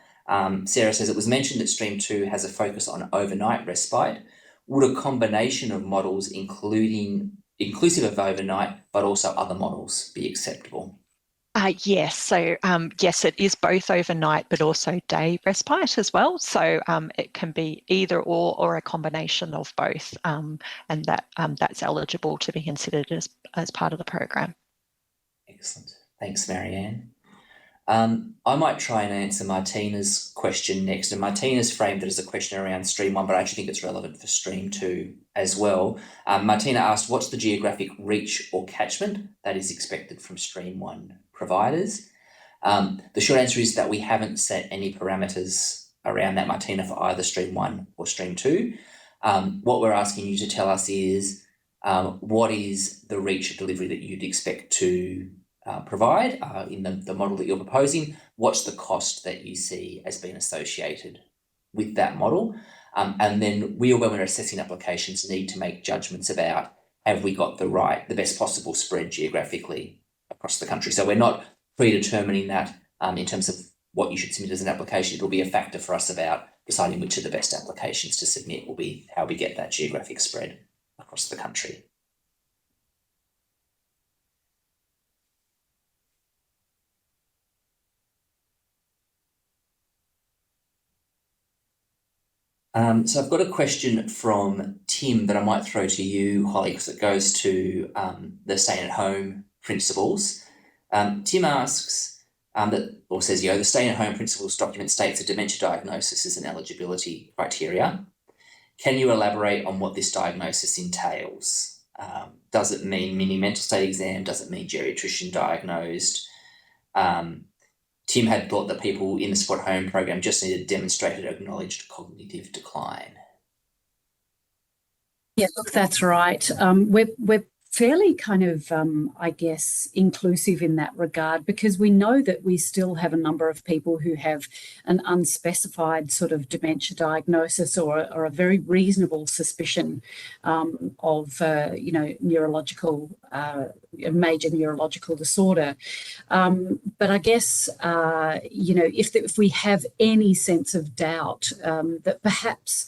Sarah says, it was mentioned that stream 2 has a focus on overnight respite. Would a combination of models inclusive of overnight, but also other models, be acceptable? Yes, so yes, it is both overnight but also day respite as well. So it can be either or a combination of both, and that's eligible to be considered as part of the program. Excellent. Thanks, Marianne. I might try and answer Martina's question next, and Martina's framed it as a question around stream 1, but I actually think it's relevant for stream 2 as well. Martina asked, what's the geographic reach or catchment that is expected from stream 1 providers? The short answer is that we haven't set any parameters around that, Martina, for either stream 1 or stream 2. What we're asking you to tell us is what is the reach of delivery that you'd expect to provide in the model that you're proposing? What's the cost that you see as being associated with that model? And then when we're assessing applications, need to make judgments about, have we got the best possible spread geographically across the country? So we're not predetermining that in terms of what you should submit as an application. It'll be a factor for us about deciding which of the best applications to submit will be how we get that geographic spread across the country. So I've got a question from Tim that I might throw to you, Holly, because it goes to the staying at home principles. Tim asks the staying at home principles document states a dementia diagnosis is an eligibility criteria. Can you elaborate on what this diagnosis entails? Does it mean mini mental state exam? Does it mean geriatrician diagnosed? Tim had thought that people in the support home program just needed demonstrated acknowledged cognitive decline. Yeah, look, that's right. We're fairly kind of, I guess, inclusive in that regard, because we know that we still have a number of people who have an unspecified sort of dementia diagnosis or a very reasonable suspicion of, neurological, major neurological disorder. But I guess, if we have any sense of doubt that perhaps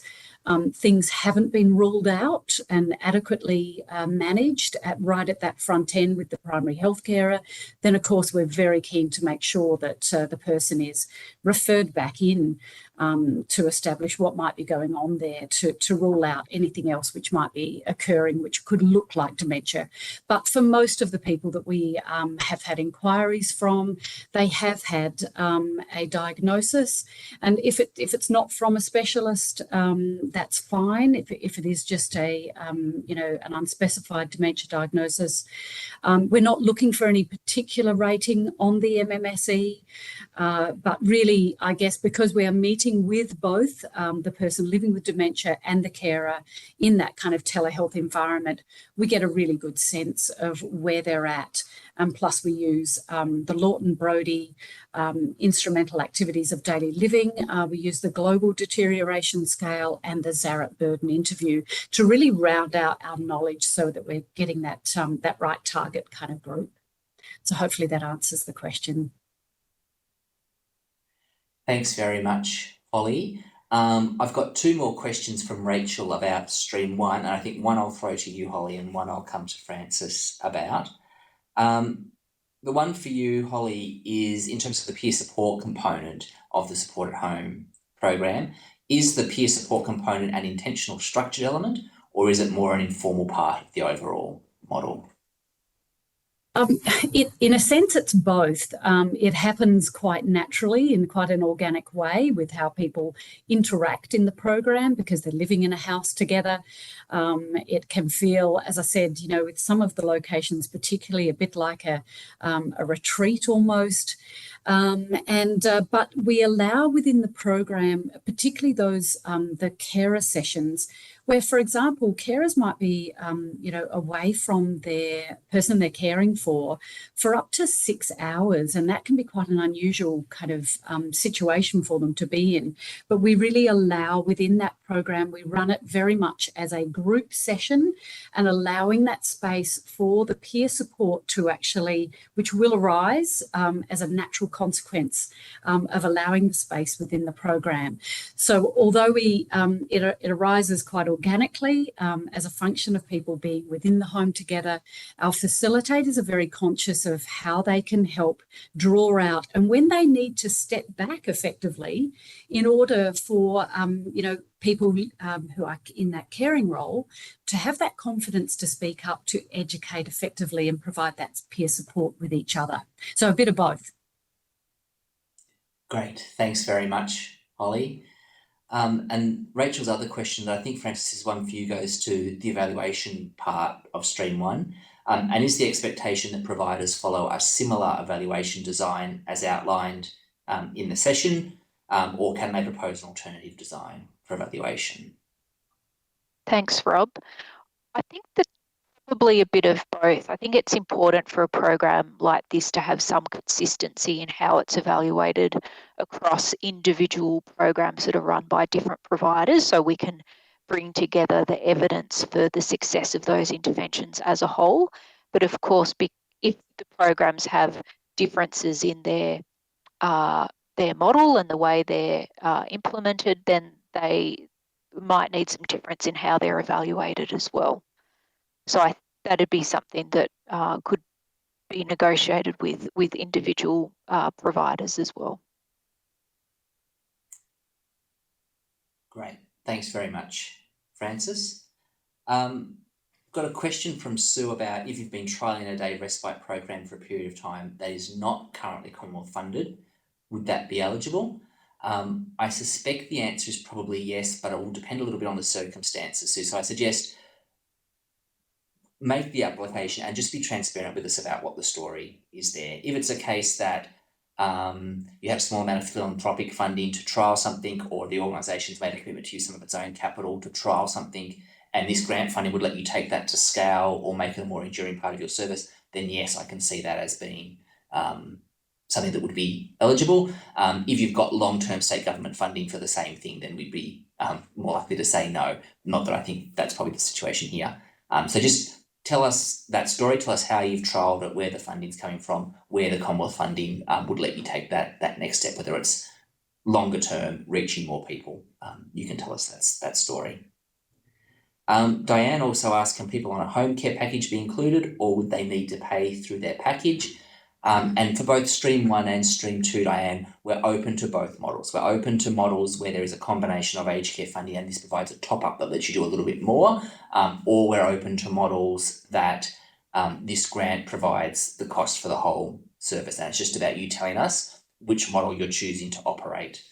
things haven't been ruled out and adequately managed right at that front end with the primary health carer, then of course we're very keen to make sure that the person is referred back in to establish what might be going on there, to rule out anything else which might be occurring, which could look like dementia. But for most of the people that we have had inquiries from, they have had a diagnosis, and if it's not from a specialist, that's fine. If it is just a an unspecified dementia diagnosis, we're not looking for any particular rating on the MMSE, but really, I guess, because we are meeting with both the person living with dementia and the carer in that kind of telehealth environment, we get a really good sense of where they're at. And plus we use the Lawton-Brody instrumental activities of daily living. We use the global deterioration scale and the Zarat burden interview to really round out our knowledge so that we're getting that, that right target kind of group. So hopefully that answers the question. Thanks very much, Holly. I've got two more questions from Rachel about Stream 1, and I think one I'll throw to you, Holly, and one I'll come to Francis about. The one for you, Holly, is in terms of the peer support component of the Support at Home program. Is the peer support component an intentional structured element, or is it more an informal part of the overall model? In a sense, it's both. It happens quite naturally in quite an organic way with how people interact in the program because they're living in a house together. It can feel, as I said, with some of the locations, particularly a bit like a retreat almost. But we allow within the program, particularly those the carer sessions, where, for example, carers might be, away from their person they're caring for up to 6 hours, and that can be quite an unusual kind of situation for them to be in. But we really allow within that program, we run it very much as a group session and allowing that space for the peer support to actually, which will arise as a natural consequence of allowing the space within the program. So although it arises quite organically as a function of people being within the home together, our facilitators are very conscious of how they can help draw out and when they need to step back effectively in order for people who are in that caring role to have that confidence to speak up, to educate effectively and provide that peer support with each other. So a bit of both. Great, thanks very much, Holly. And Rachel's other question that I think, Francis, is one for you, goes to the evaluation part of Stream 1. And is the expectation that providers follow a similar evaluation design as outlined in the session, or can they propose an alternative design for evaluation? Thanks, Rob. I think that probably a bit of both. I think it's important for a program like this to have some consistency in how it's evaluated across individual programs that are run by different providers, so we can bring together the evidence for the success of those interventions as a whole. But of course, if the programs have differences in their model and the way they're implemented, then they might need some difference in how they're evaluated as well. So that'd be something that could be negotiated with individual providers as well. Great, thanks very much, Francis. Got a question from Sue about if you've been trialling a day respite program for a period of time that is not currently Commonwealth funded, would that be eligible? I suspect the answer is probably yes, but it will depend a little bit on the circumstances, Sue. So I suggest make the application and just be transparent with us about what the story is there. If it's a case that you have a small amount of philanthropic funding to trial something, or the organisation's made a commitment to use some of its own capital to trial something, and this grant funding would let you take that to scale or make it a more enduring part of your service, then yes, I can see that as being something that would be eligible. If you've got long-term state government funding for the same thing, then we'd be more likely to say no. Not that I think that's probably the situation here. So just tell us that story, tell us how you've trialled it, where the funding's coming from, where the Commonwealth funding would let you take that next step, whether it's longer term, reaching more people. You can tell us that story. Diane also asked, can people on a home care package be included, or would they need to pay through their package? And for both Stream 1 and Stream 2, Diane, we're open to both models. We're open to models where there is a combination of aged care funding and this provides a top-up that lets you do a little bit more, or we're open to models that this grant provides the cost for the whole service. And it's just about you telling us which model you're choosing to operate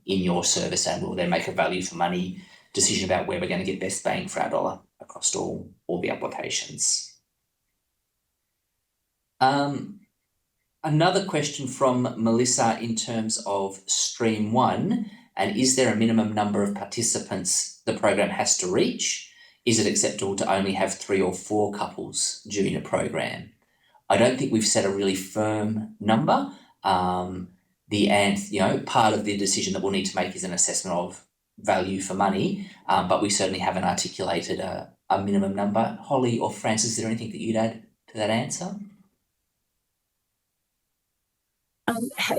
in your service, and we'll then make a value for money decision about where we're going to get best bang for our dollar across all the applications. Another question from Melissa in terms of Stream 1, and is there a minimum number of participants the program has to reach? Is it acceptable to only have 3 or 4 couples during a program? I don't think we've set a really firm number. Part of the decision that we'll need to make is an assessment of value for money, but we certainly haven't articulated a minimum number. Holly or Francis, is there anything that you'd add to that answer?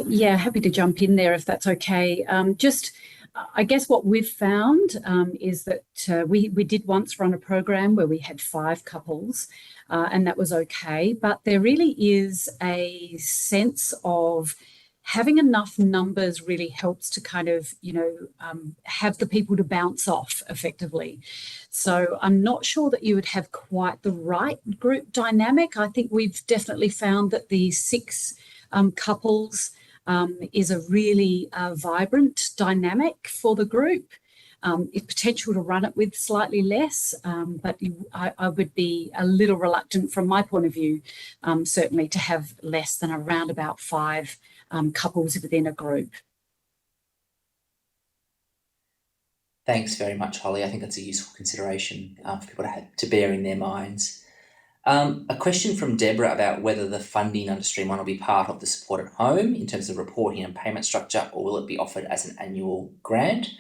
Yeah, happy to jump in there if that's okay. I guess what we've found is that we did once run a program where we had 5 couples and that was okay, but there really is a sense of having enough numbers really helps to kind of, have the people to bounce off effectively. So I'm not sure that you would have quite the right group dynamic. I think we've definitely found that the 6 couples is a really vibrant dynamic for the group. It's potential to run it with slightly less, but I would be a little reluctant from my point of view, certainly to have less than around about 5 couples within a group. Thanks very much, Holly. I think that's a useful consideration for people to bear in their minds. A question from Deborah about whether the funding under Stream 1 will be part of the support at home in terms of reporting and payment structure, or will it be offered as an annual grant?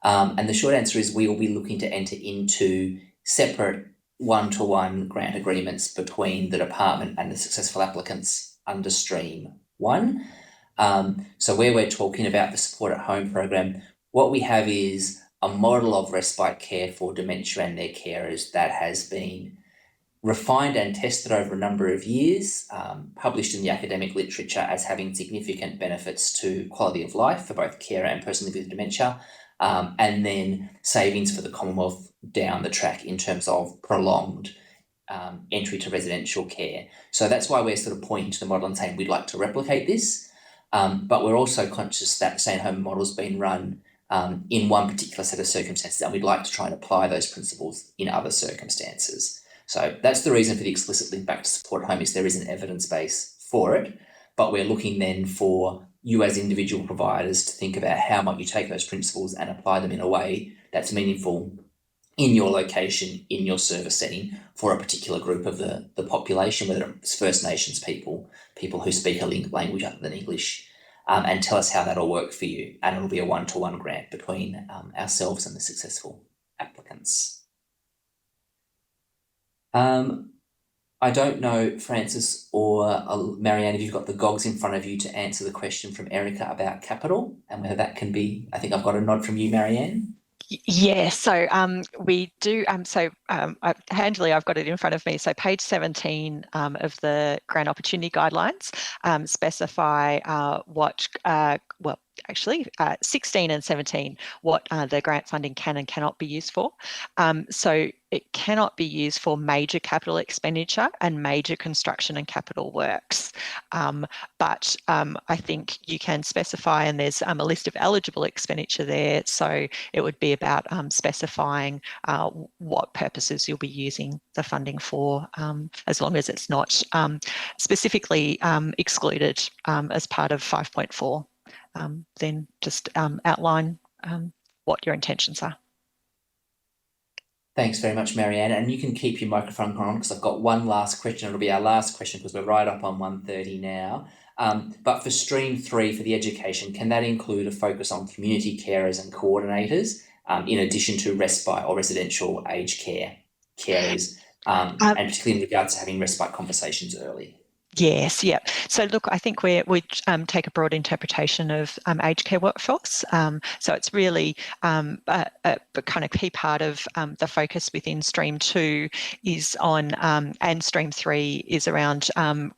And the short answer is we will be looking to enter into separate one-to-one grant agreements between the department and the successful applicants under Stream 1. So where we're talking about the support at home program, what we have is a model of respite care for dementia and their carers that has been refined and tested over a number of years, published in the academic literature as having significant benefits to quality of life for both carer and person living with dementia, and then savings for the Commonwealth down the track in terms of prolonged entry to residential care. So that's why we're sort of pointing to the model and saying we'd like to replicate this, but we're also conscious that the stay at home model's been run in one particular set of circumstances, and we'd like to try and apply those principles in other circumstances. So that's the reason for the explicit link back to support at home, is there is an evidence base for it, but we're looking then for you as individual providers to think about how might you take those principles and apply them in a way that's meaningful in your location, in your service setting for a particular group of the population, whether it's First Nations people who speak a language other than English, and tell us how that'll work for you. And it'll be a one-to-one grant between ourselves and the successful applicants. I don't know, Francis or Marianne, if you've got the GOGs in front of you to answer the question from Erica about capital and whether that can be, I think I've got a nod from you, Marianne. Yeah, so we do, handily I've got it in front of me. So page 17 of the Grant Opportunity Guidelines specify 16 and 17, what the grant funding can and cannot be used for. So it cannot be used for major capital expenditure and major construction and capital works. But I think you can specify, and there's a list of eligible expenditure there. So it would be about specifying what purposes you'll be using the funding for, as long as it's not specifically excluded as part of 5.4. Then just outline what your intentions are. Thanks very much, Marianne. And you can keep your microphone on because I've got one last question. It'll be our last question because we're right up on 1:30 now. But for Stream 3, for the education, can that include a focus on community carers and coordinators in addition to respite or residential aged care carers, and particularly in regards to having respite conversations early? Yes, yeah. So look, I think we take a broad interpretation of aged care workforce. So it's really a kind of key part of the focus within Stream 2 is on, and Stream 3 is around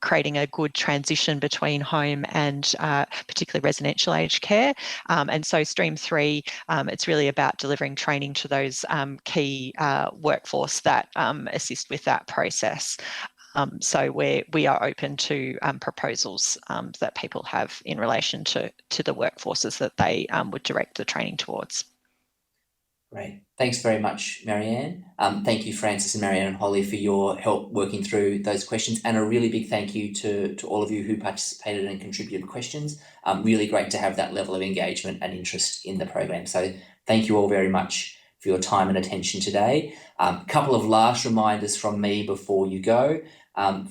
creating a good transition between home and particularly residential aged care. And so Stream 3, it's really about delivering training to those key workforce that assist with that process. So we are open to proposals that people have in relation to the workforces that they would direct the training towards. Great. Thanks very much, Marianne. Thank you, Francis and Marianne and Holly, for your help working through those questions, and a really big thank you to all of you who participated and contributed questions. Really great to have that level of engagement and interest in the program. So thank you all very much for your time and attention today. A couple of last reminders from me before you go.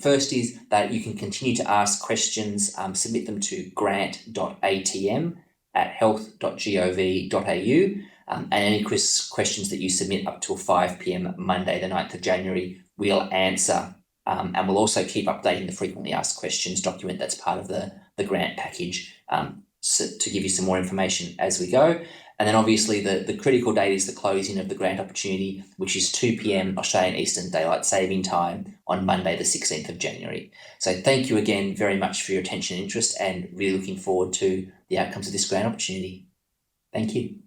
First is that you can continue to ask questions, submit them to grant.atm@health.gov.au, and any questions that you submit up till 5 p.m. Monday, the 9th of January, we'll answer. And we'll also keep updating the frequently asked questions document that's part of the grant package to give you some more information as we go. And then obviously the critical date is the closing of the grant opportunity, which is 2 p.m. Australian Eastern Daylight Saving Time on Monday, the 16th of January. So thank you again very much for your attention and interest, and really looking forward to the outcomes of this grant opportunity. Thank you.